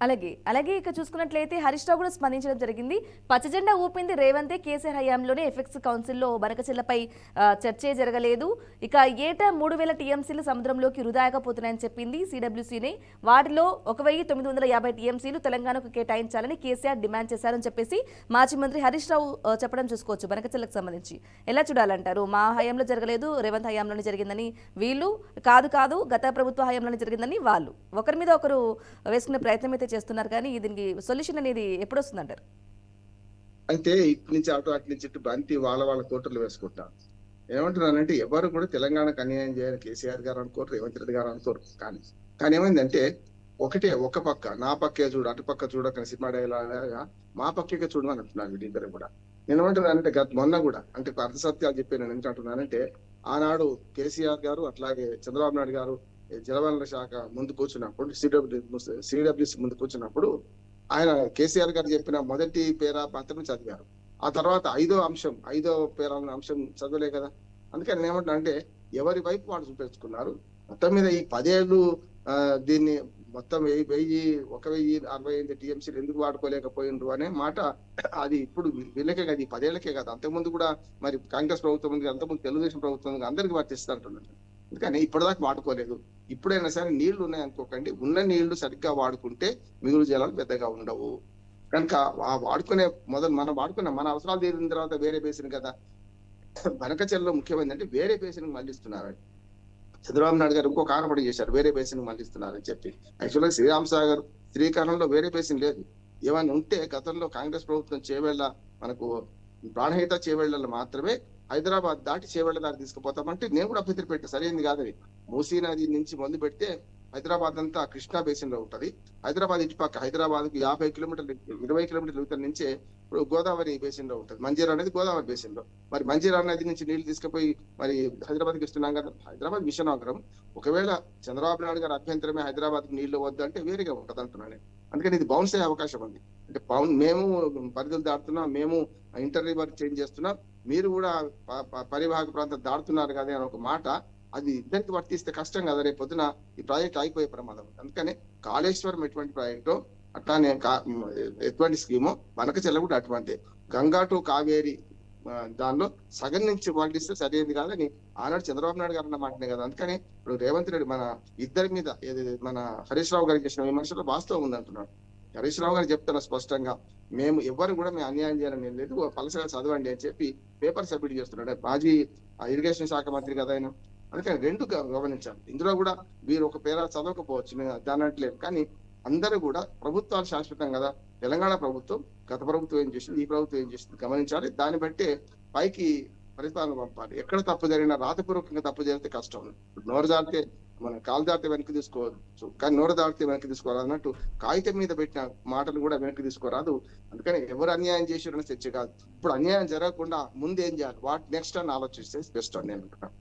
అలాగే ఇక చూసుకున్నట్లయితే హరీష్ రావు కూడా స్పందించడం జరిగింది. పచ్చజెండా ఊపింది రేవంతే, కేసీఆర్ హయాంలోనే ఎఫెక్స్ కౌన్సిల్లో బనకచెర్లపై చర్చే జరగలేదు. ఇక ఏటా 3000 టీఎంసీలు సముద్రంలోకి వృధాయకపోతున్నాయని చెప్పింది సిడబ్ల్యూసీనే. వాటిలో 1950 టీఎంసీలు తెలంగాణకు కేటాయించాలని కేసీఆర్ డిమాండ్ చేశారని చెప్పేసి మాజీ మంత్రి హరీష్ రావు చెప్పడం చూసుకోవచ్చు. బనకచెర్లకు సంబంధించి ఎలా చూడాలంటారు? మా హయాంలో జరగలేదు, రేవంత్ హయాంలోనే జరిగిందని వీళ్ళు, కాదు గత ప్రభుత్వ హయాంలోనే జరిగిందని వాళ్ళు, ఒకరి మీద ఒకరు వేసుకునే ప్రయత్నం అయితే చేస్తున్నారు. కానీ దీనికి సొల్యూషన్ అనేది ఎప్పుడు వస్తుందంటారు? అయితే ఇటు నుంచి అటు నుంచి ఇటు బంతి వాళ్ళ కోటర్లు వేసుకుంటారు. ఏమంటున్నానంటే ఎవరు కూడా తెలంగాణకు అన్యాయం చేయాలి కేసీఆర్ గారు అనుకోరు, రేవంత్ రెడ్డి గారు అనుకోరు. కానీ ఏమైందంటే ఒక పక్క నా పక్కే చూడు అటు పక్క చూడకని సినిమా డైలాగా మా పక్కే చూడమని అంటున్నారు వీళ్ళిద్దరు కూడా. నేను ఏమంటున్నానంటే మొన్న కూడా అంటే అర్థసత్యాలు చెప్పి నేను ఎందుకంటున్నానంటే ఆనాడు కేసీఆర్ గారు అట్లాగే చంద్రబాబు నాయుడు గారు జలవనరుల శాఖ ముందు కూర్చున్నప్పుడు సిడబ్ల్యూసి ముందు కూర్చున్నప్పుడు ఆయన కేసీఆర్ గారు చెప్పిన మొదటి పేరా మాత్రమే చదివారు. ఆ తర్వాత ఐదో పేరా అంశం చదవలే కదా. అందుకని నేను ఏమంటున్నా అంటే ఎవరి వైపు వాళ్ళు చూపించుకున్నారు. మొత్తం మీద ఈ 10 ఏళ్ళు దీన్ని మొత్తం 1068 టీఎంసీలు ఎందుకు వాడుకోలేకపోయినరు అనే మాట అది ఇప్పుడు వీళ్ళకే కదా, ఈ 10 ఏళ్లకే కదా, అంతకుముందు కూడా మరి కాంగ్రెస్ ప్రభుత్వం ఉంది, అంతకుముందు తెలుగుదేశం ప్రభుత్వం ఉంది, అందరికి వర్తిస్తూ అంటున్నారు. అందుకని ఇప్పటిదాకా వాడుకోలేదు. ఇప్పుడైనా సరే నీళ్లు ఉన్నాయి అనుకోకండి, ఉన్న నీళ్లు సరిగ్గా వాడుకుంటే మిగులు జలాలు పెద్దగా ఉండవు. కనుక మనం వాడుకున్న మన అవసరాలు తీరిన తర్వాత వేరే బేసిన్ కదా. బనకచెర్లలో ముఖ్యమైనది వేరే బేసిన్ మళ్ళిస్తున్నారు. చంద్రబాబు నాయుడు గారు ఇంకో కారణపడి చేశారు, వేరే బేసిన్ మళ్ళిస్తున్నారని చెప్పి. యాక్చువల్గా శ్రీరామ్ సాగర్ శ్రీకాకుళంలో వేరే బేసిన్ లేదు. ఏమైనా ఉంటే గతంలో కాంగ్రెస్ ప్రభుత్వం చేవేళ్ల మనకు ప్రాణహిత చేవేళ్లలో మాత్రమే హైదరాబాద్ దాటి చేవేళ్ల దాకా తీసుకుపోతామంటే నేను కూడా అభ్యంతరం పెట్టా, సరైనది కాదని. మూసీ నది నుంచి మొదలు పెడితే హైదరాబాద్ అంతా కృష్ణా బేసిన్ లో ఉంటది. హైదరాబాద్ ఇటు పక్క హైదరాబాద్ కు 20 కిలోమీటర్ల ఉత్తర నుంచే ఇప్పుడు గోదావరి బేసిన్ లో ఉంటది. మంజీరా అనేది గోదావరి బేసిన్ లో. మరి మంజీరా నది నుంచి నీళ్లు తీసుకుపోయి మరి హైదరాబాద్ కి ఇస్తున్నాం కదా. హైదరాబాద్ విషయనగరం. ఒకవేళ చంద్రబాబు నాయుడు గారు అభ్యంతరమే హైదరాబాద్ కు నీళ్లు వద్దు అంటే వేరేగా ఉంటది అంటున్నాను. అందుకని ఇది బౌన్స్ అయ్యే అవకాశం ఉంది. అంటే మేము పరిధులు దాటుతున్నాం, మేము ఇంటర్ రివర్ చేంజ్ చేస్తున్నాం, మీరు కూడా పరివాహక ప్రాంతం దాడుతున్నారు కదా అని ఒక మాట, అది ఇద్దరికి వర్తిస్తే కష్టం కదా. రేపు పొద్దున ఈ ప్రాజెక్ట్ అయిపోయే ప్రమాదం. అందుకని కాళేశ్వరం ఎటువంటి ప్రాజెక్టు, అట్లానే ఎటువంటి స్కీము, బనకచెర్ల కూడా అటువంటి. గంగా టు కావేరి దానిలో సగం నుంచి పండిస్తే సరైనది కాదని ఆనాడు చంద్రబాబు నాయుడు గారు అన్న మాటనే కదా. అందుకని ఇప్పుడు రేవంత్ రెడ్డి మన ఇద్దరి మీద మన హరీష్ రావు గారికి చేసిన విమర్శలో వాస్తవం ఉందంటున్నాడు. హరీష్ రావు గారు చెప్తున్నా స్పష్టంగా, మేము ఎవరు కూడా మేము అన్యాయం చేయాలని లేదు, పలసగా చదవండి అని చెప్పి పేపర్ సబ్మిట్ చేస్తున్నాడు. మాజీ ఇరిగేషన్ శాఖ మంత్రి కదా ఆయన. అందుకని రెండు గమనించాలి. ఇందులో కూడా వీరు ఒక పేర చదవకపోవచ్చు, దాని అంటలేదు. కానీ అందరూ కూడా ప్రభుత్వాలు శాశ్వతం కదా. తెలంగాణ ప్రభుత్వం గత ప్రభుత్వం ఏం చేసింది, ఈ ప్రభుత్వం ఏం చేసింది గమనించాలి. దాన్ని బట్టి పైకి పరిపాలన పంపాలి. ఎక్కడ తప్పు జరిగినా రాతపూర్వకంగా తప్పు జరిగితే కష్టం. నోరు జారితే మనం కాలు దాటితే వెనక్కి తీసుకోవచ్చు, కానీ నోరు దాటితే వెనక్కి తీసుకోవాలి అన్నట్టు కాగితం మీద పెట్టిన మాటలు కూడా వెనక్కి తీసుకోరాదు. అందుకని ఎవరు అన్యాయం చేసారని చర్చ కాదు. ఇప్పుడు అన్యాయం జరగకుండా ముందు ఏం చేయాలి, వాట్ నెక్స్ట్ అని ఆలోచిస్తే బెస్ట్ అని నేను అనుకుంటున్నాను.